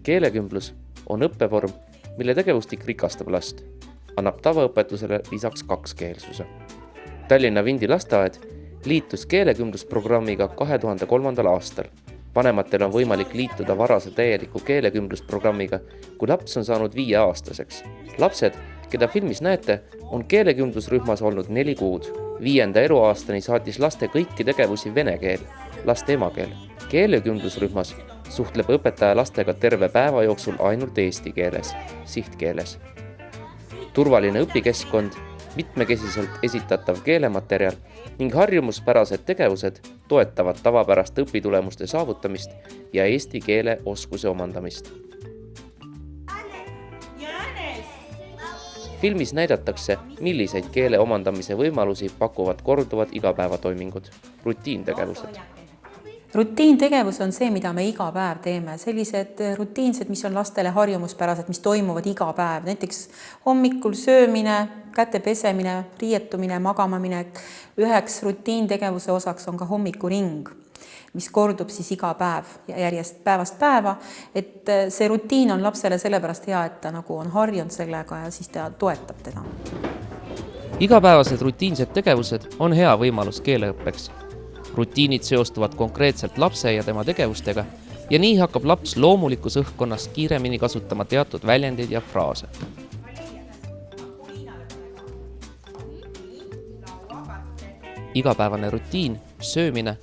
Keelekümblus on õppevorm, mille tegevustik rikastab last, annab tavaõpetusele lisaks kakskeelsuse. Tallinna Vindi lasteaed liitus keelekümblusprogrammiga 2003. aastal. Vanematel on võimalik liituda varase täieliku keelekümblusprogrammiga, kui laps on saanud 5-aastaseks. Lapsed, keda filmis näete, on keelekümblusrühmas olnud 4 kuud. 5. eluaastani saatis laste kõiki tegevusi vene keel, laste emakeel. Keelekümblusrühmas suhtleb õpetaja lastega terve päeva jooksul ainult eesti keeles, sihtkeeles. Turvaline õpikeskkond, mitmekesiselt esitatav keelematerjal ning harjumuspärased tegevused toetavad tavapärast õpitulemuste saavutamist ja eesti keele oskuse omandamist. Filmis näidatakse, milliseid keele omandamise võimalusi pakuvad korduvad igapäevatoimingud, rutiintegevused. Rutiintegevus on see, mida me iga päev teeme. Sellised rutiinsed, mis on lastele harjumuspärased, mis toimuvad iga päev. Näiteks hommikul söömine, käte pesemine, riietumine, magamaminek. Üheks rutiintegevuse osaks on ka hommikuring, mis kordub siis iga päev ja järjest päevast päeva. Et see rutiin on lapsele sellepärast hea, et ta nagu on harjunud sellega ja siis ta toetab teda. Igapäevased rutiinsed tegevused on hea võimalus keeleõppeks. Rutiinid seostuvad konkreetselt lapse ja tema tegevustega ja nii hakkab laps loomulikus õhkkonnas kiiremini kasutama teatud väljendid ja fraase. Igapäevane rutiin, söömine,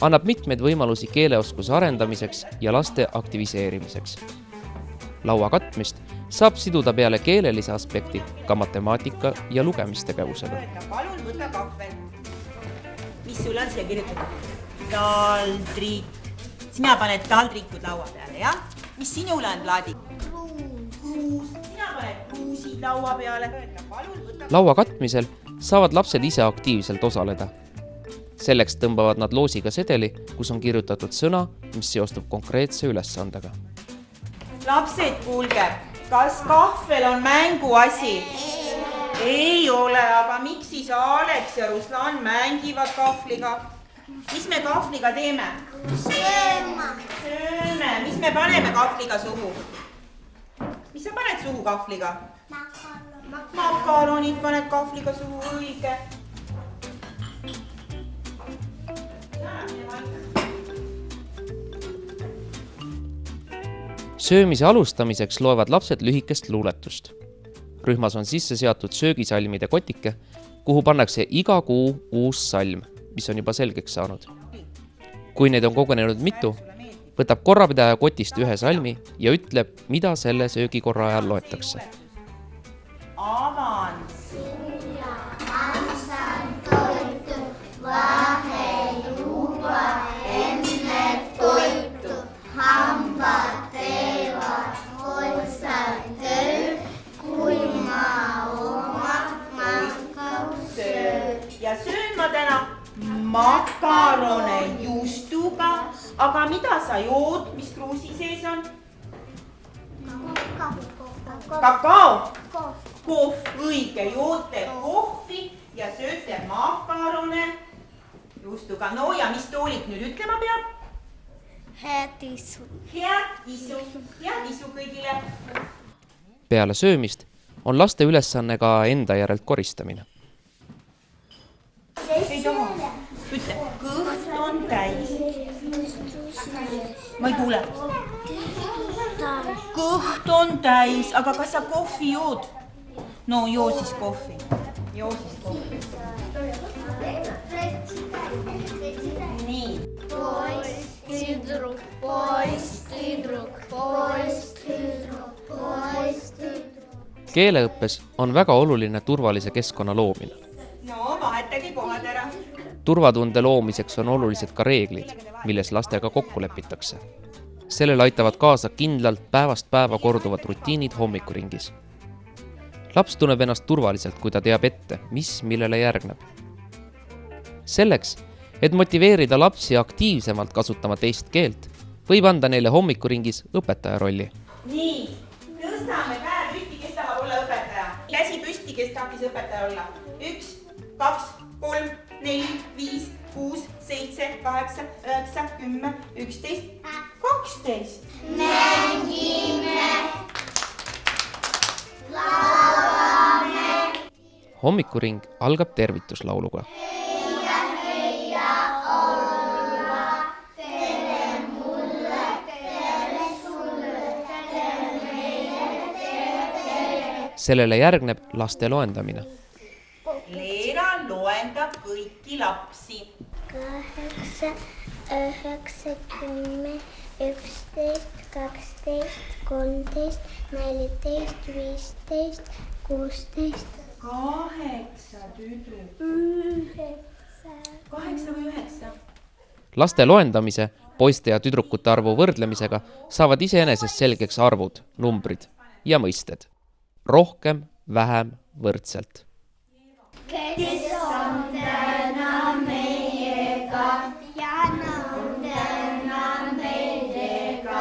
annab mitmeid võimalusi keeleoskuse arendamiseks ja laste aktiviseerimiseks. Laua katmist saab siduda peale keelelise aspekti ka matemaatika ja lugemistegevusega. Palun võta kahvel. Mis sul on siia kirjutatud? Taldrik. Sina paned taldrikud laua peale, jah? Mis sinul on plaadi? Kruus. Sina paned kruusid laua peale. Laua katmisel saavad lapsed ise aktiivselt osaleda. Selleks tõmbavad nad loosiga sedeli, kus on kirjutatud sõna, mis seostub konkreetse ülesandega. Lapsed, kuulge, kas kahvel on mänguasi? Ei ole, aga miks siis Alex ja Ruslan mängivad kahvliga? Mis me kahvliga teeme? Sööme. Mis me paneme kahvliga suhu? Mis sa paned suhu kahvliga? Makaronid paned kahvliga suhu, õige. Söömise alustamiseks loevad lapsed lühikest luuletust. Rühmas on sisse seatud söögisalmide kotike, kuhu pannakse iga kuu uus salm, mis on juba selgeks saanud. Kui neid on kogenenud mitu, võtab korrapidaja kotist ühe salmi ja ütleb, mida selle söögikorra ajal loetakse. Avan. Sinna ansan toitu, vahe juba enne toitu, hambad teevad hoidsan töö, kui ma oma makkav söön. Ja söön ma täna makarone juustuga, aga mida sa jood, mis kruusi sees on? Kakao? Kohv, õige, joote kohvi ja sööte makarone juustuga. No ja mis toolik nüüd ütlema peab? Head isu. Head isu kõigile. Peale söömist on laste ülesanne ka enda järelt koristamine. Ei taha. Ütle, kõht on täis. Ma ei kuule. Kõht on täis, aga kas sa kohvi jood? No joo siis kohvi. Nii. Keeleõppes on väga oluline turvalise keskkonna loomine. No, vahetagi kohad ära. Turvatunde loomiseks on olulised ka reeglid, milles lastega kokku lepitakse. Sellele aitavad kaasa kindlalt päevast päeva korduvad rutiinid hommikuringis. Laps tunneb ennast turvaliselt, kui ta teab ette, mis millele järgneb. Selleks, et motiveerida lapsi aktiivsemalt kasutama teist keelt, võib anda neile hommikuringis õpetaja rolli. Nii, tõstame käe püsti, kes tahab olla õpetaja. Käsi püsti, kes tahtis õpetaja olla. 1, 2, 3, 4, 5, 6, 7, 8, 9, 10, 11, 12. Mängime Hommikuring algab tervituslauluga. Sellele järgneb laste loendamine. Leena loendab kõiki lapsi. 8, 9, 10, 11, 12, 13, 14, 15, 16, 8 tüdru. 8 või 9? Laste loendamise, poiste ja tüdrukute arvu võrdlemisega saavad iseenesest selgeks arvud, numbrid ja mõisted. Rohkem, vähem, võrdselt. kes on täna meiega ja on täna meiega.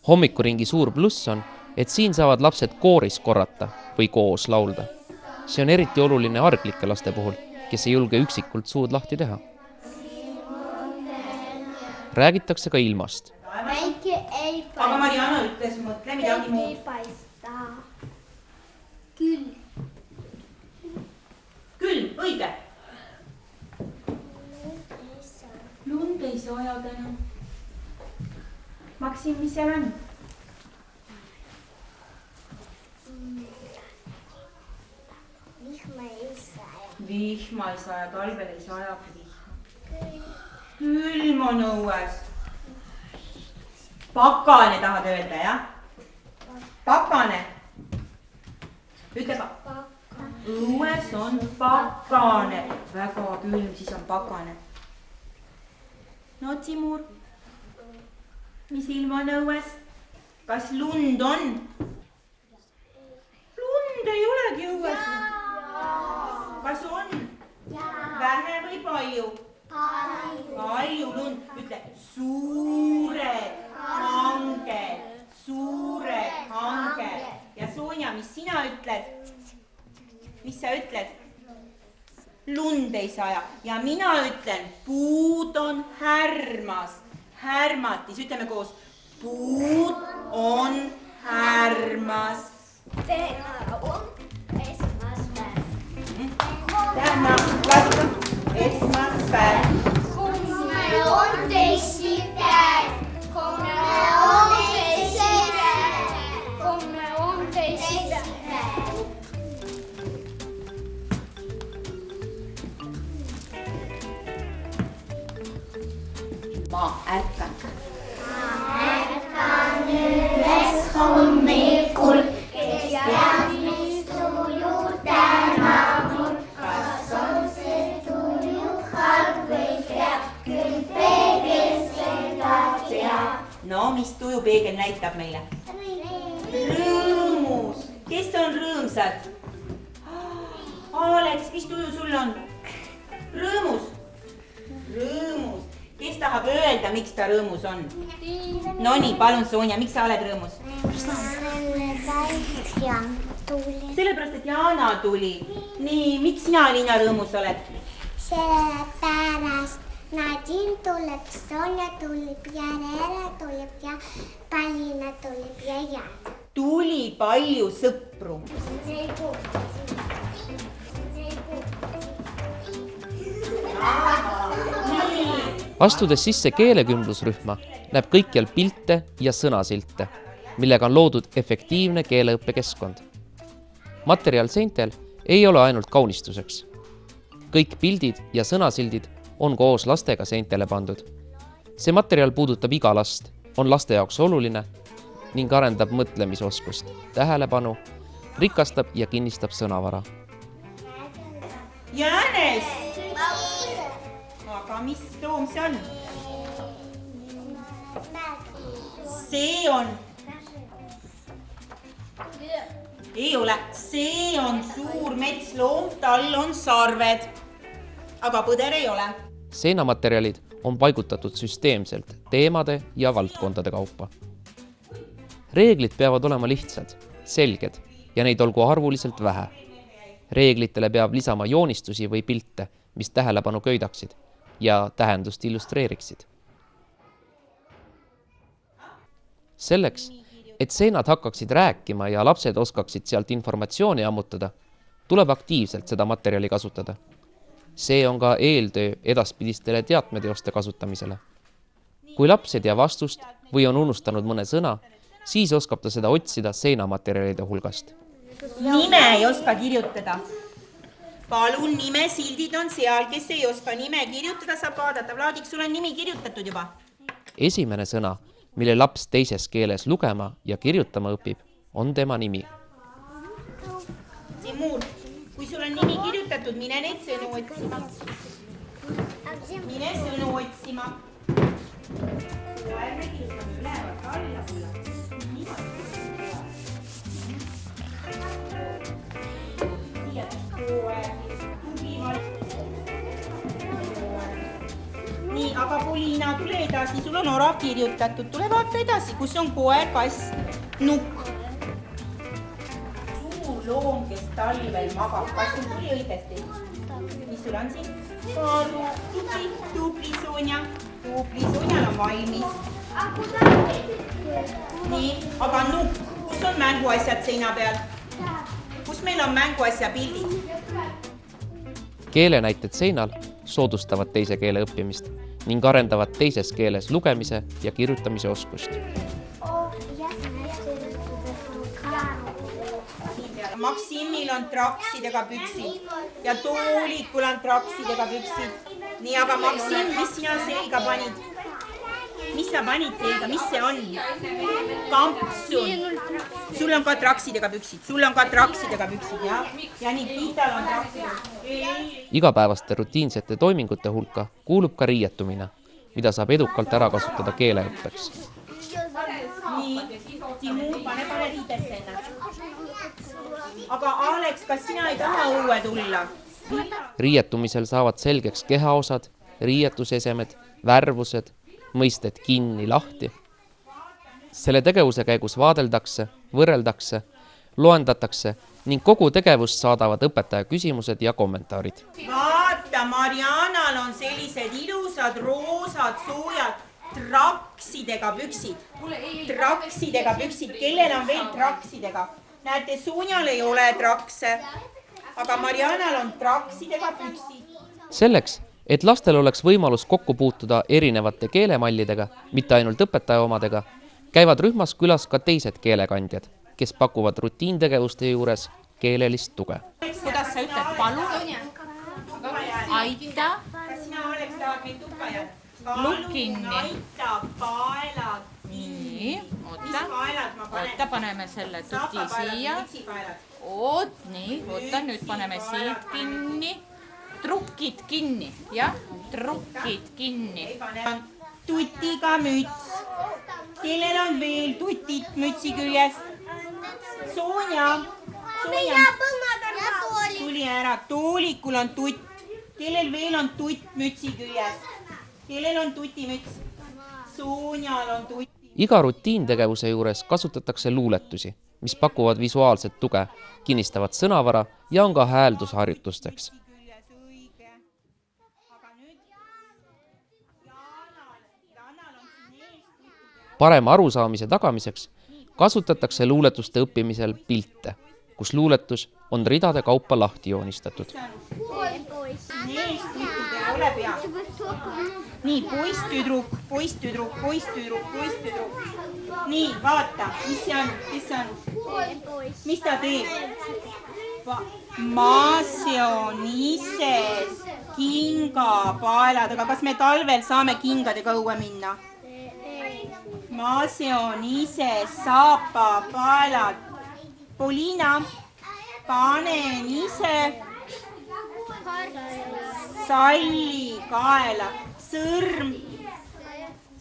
Hommikuringi suur pluss on, et siin saavad lapsed kooris korrata või koos laulda. See on eriti oluline arglike laste puhul, kes ei julge üksikult suud lahti teha. Räägitakse ka ilmast. Väike ei paista. Aga Mariana ütles, mõtle midagi Ei muud. paista. Küll. Küll, õige. Lund ei saja täna. Maksim, mis seal on? Vihma ei saja. Vihma ei saja, talvel ei sajagi vihma. Külm on õues. Pakane tahad öelda, jah? Pakane. Ütle ka. Õues on pakane. Väga külm, siis on pakane. No Timur, mis ilm on õues? Kas lund on? Lund ei olegi õues. Kas on? Vähe või palju? Palju lund. Ütle suured hanged. Suured hanged. Ja Sonja, mis sina ütled? Mis sa ütled? Lund ei saja. Ja mina ütlen, puud on härmas. Härmatis. Ütleme koos. Puud on härmas. Täna on esmaspäev. Täna vastu esmaspäev. Homme on teisipäev. Homme on teisipäev. Homme on teisipäev. Ma ärkan. Ärkan üles hommikul, kes teab, mis tuju täna mul. Kas on see tuju halb või hea, küll peegel seda teab. No, mis tuju peegel näitab meile? Rõõmus. Kes on rõõmsad? Alex, mis tuju sul on? Rõõmus. Rõõmus. Kes tahab öelda, miks ta rõõmus on? Nonii, palun Sonja, miks sa oled rõõmus? Sellepärast, et Jana tuli. Nii, miks sina, Liina, rõõmus oled? Sellepärast Nadine tuleb, Sonja tuleb ja Reena tuleb ja Palina tuleb ja Jana. Tuli palju sõpru. Astudes sisse keelekümblusrühma, näeb kõikjal pilte ja sõnasilte, millega on loodud efektiivne keeleõppekeskkond. Materjal seintel ei ole ainult kaunistuseks. Kõik pildid ja sõnasildid on koos lastega seintele pandud. See materjal puudutab iga last, on laste jaoks oluline ning arendab mõtlemisoskust, tähelepanu, rikastab ja kinnistab sõnavara. Jänes! Aga mis loom see on? See on... Ei ole. See on suur metsloom, tal on sarved. Aga põder ei ole. Seinamaterjalid on paigutatud süsteemselt teemade ja valdkondade kaupa. Reeglid peavad olema lihtsad, selged ja neid olgu arvuliselt vähe. Reeglitele peab lisama joonistusi või pilte, mis tähelepanu köidaksid ja tähendust illustreeriksid. Selleks, et seinad hakkaksid rääkima ja lapsed oskaksid sealt informatsiooni ammutada, tuleb aktiivselt seda materjali kasutada. See on ka eeltöö edaspidistele teatmeteoste kasutamisele. Kui laps ei tea vastust või on unustanud mõne sõna, siis oskab ta seda otsida seinamaterjalide hulgast. Nime ei oska kirjutada. Palun, nimesildid on seal, kes ei oska nime kirjutada, saab vaadata. Vladik, sul on nimi kirjutatud juba. Esimene sõna, mille laps teises keeles lugema ja kirjutama õpib, on tema nimi. Timur, kui sul on nimi kirjutatud, mine neid sõnu otsima. Mine sõnu otsima. Ärme kirjutame ülevalt alla mulle. Nii, aga Poliina, tule edasi, sul on orav kirjutatud, tule vaata edasi, kus on koer, kass, nukk. Suur loom, kes talvel magab, kas sul tuli õigesti? Mis sul on siin? Karu, tubli Sonja, Sonjal on valmis. Nii, aga nukk, kus on mänguasjad seina peal? Kus meil on mänguasja pildid? Keelenäited seinal soodustavad teise keele õppimist ning arendavad teises keeles lugemise ja kirjutamise oskust. Maksimil on traksidega püksid ja Toolikul on traksidega püksid. Nii, aga Maksim, mis sina selga panid? Mis sa panid selga? Mis see on? Kampsun. Sul on ka traksidega püksid. Ja Nikital on traksidega. Igapäevaste rutiinsete toimingute hulka kuulub ka riietumine, mida saab edukalt ära kasutada keeleõppeks. Nii, Timur, pane riidesse ennast. Aga Alex, kas sina ei taha õue tulla? Riietumisel saavad selgeks kehaosad, riietusesemed, värvused, mõisted kinni, lahti. Selle tegevuse käigus vaadeldakse, võrreldakse, loendatakse ning kogu tegevust saadavad õpetaja küsimused ja kommentaarid. Vaata, Marianal on sellised ilusad, roosad, soojad traksidega püksid. Kellel on veel traksidega? Näete, Sonjal ei ole trakse, aga Marianal on traksidega püksid. Selleks, et lastel oleks võimalus kokku puutuda erinevate keelemallidega, mitte ainult õpetaja omadega, käivad rühmas külas ka teised keelekandjad, kes pakuvad rutiintegevuste juures keelelist tuge. Kuidas sa ütled? Palun, aita, Kas sina, Alex, tahad meid tuppa jääda? Lukk kinni. Aita, paelad. Nii, Mis paelad ma panen? oota, paneme selle tuti siia. Oot, nii, oota, nüüd paneme siit kinni. Trukkid kinni, jah, trukkid kinni. Tutiga müts. Kellel on veel tutid mütsi küljes? Sonja. Tuli ära. Toolikul on tutt. Kellel veel on tutt mütsi küljes? Kellel on tutimüts? Sonjal on tutt. Iga rutiintegevuse juures kasutatakse luuletusi, mis pakuvad visuaalset tuge, kinnistavad sõnavara ja on ka hääldusharjutusteks. Parema arusaamise tagamiseks kasutatakse luuletuste õppimisel pilte, kus luuletus on ridade kaupa lahti joonistatud. Nii, poiss-tüdruk. Nii, vaata, mis see on, kes see on? Mis ta teeb? Maase on ise kingapaelad, aga kas me talvel saame kingadega õue minna? Maase on ise saapapaelad. Poliina, panen ise salli kaela.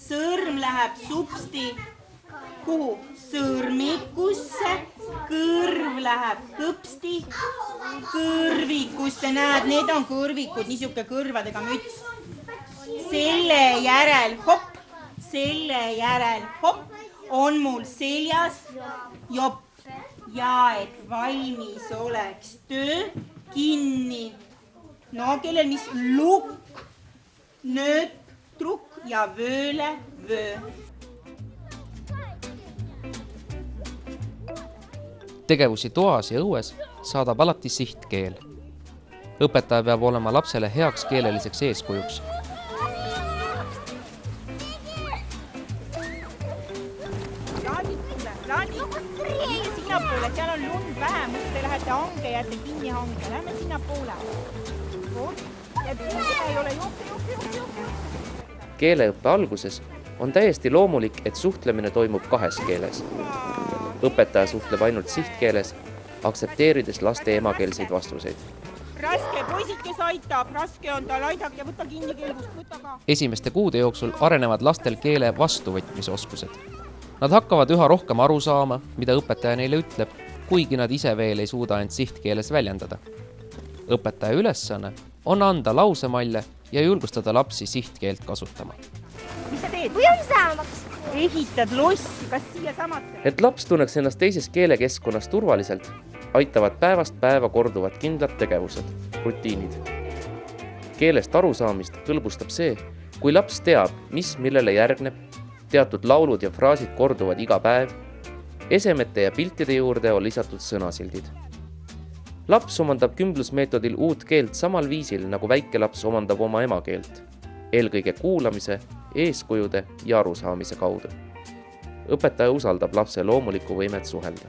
Sõrm läheb supsti. Kuhu? Sõrmikusse. Kõrv läheb kõpsti. Kõrvikusse, näed, need on kõrvikud, niisuke kõrvadega müts. Selle järel hopp on mul seljas jopp. Ja et valmis oleks töö kinni. No kellel mis? Lukk, nööp, trukk ja vööle vöö. Tegevusi toas ja õues saadab alati sihtkeel. Õpetaja peab olema lapsele heaks keeleliseks eeskujuks. Sinnapoole, seal on lund vähem, te lähete hange, jääte kinni hange, lähme sinnapoole. Ja ei ole juhti. Keeleõppe alguses on täiesti loomulik, et suhtlemine toimub kahes keeles. Õpetaja suhtleb ainult sihtkeeles, aksepteerides laste emakeelseid vastuseid. Raske, poisid, kes aitab, raske on tal, aidake, võtta kinni keelgust, võtta ka. Esimeste kuude jooksul arenevad lastel keele vastuvõtmise oskused. Nad hakkavad üha rohkem aru saama, mida õpetaja neile ütleb, kuigi nad ise veel ei suuda end sihtkeeles väljendada. Õpetaja ülesanne on anda lausemalle ja julgustada lapsi sihtkeelt kasutama. Mis sa teed? Ehitad lossi, kas siia samasse? Et laps tunneks ennast teises keelekeskkonnas turvaliselt, aitavad päevast päeva korduvad kindlad tegevused, rutiinid. Keelest arusaamist hõlbustab see, kui laps teab, mis millele järgneb, teatud laulud ja fraasid korduvad iga päev, esemete ja piltide juurde on lisatud sõnasildid. Laps omandab kümblusmeetodil uut keelt samal viisil, nagu väikelaps omandab oma emakeelt, eelkõige kuulamise, eeskujude ja arusaamise kaudu. Õpetaja usaldab lapse loomulikku võimet suhelda.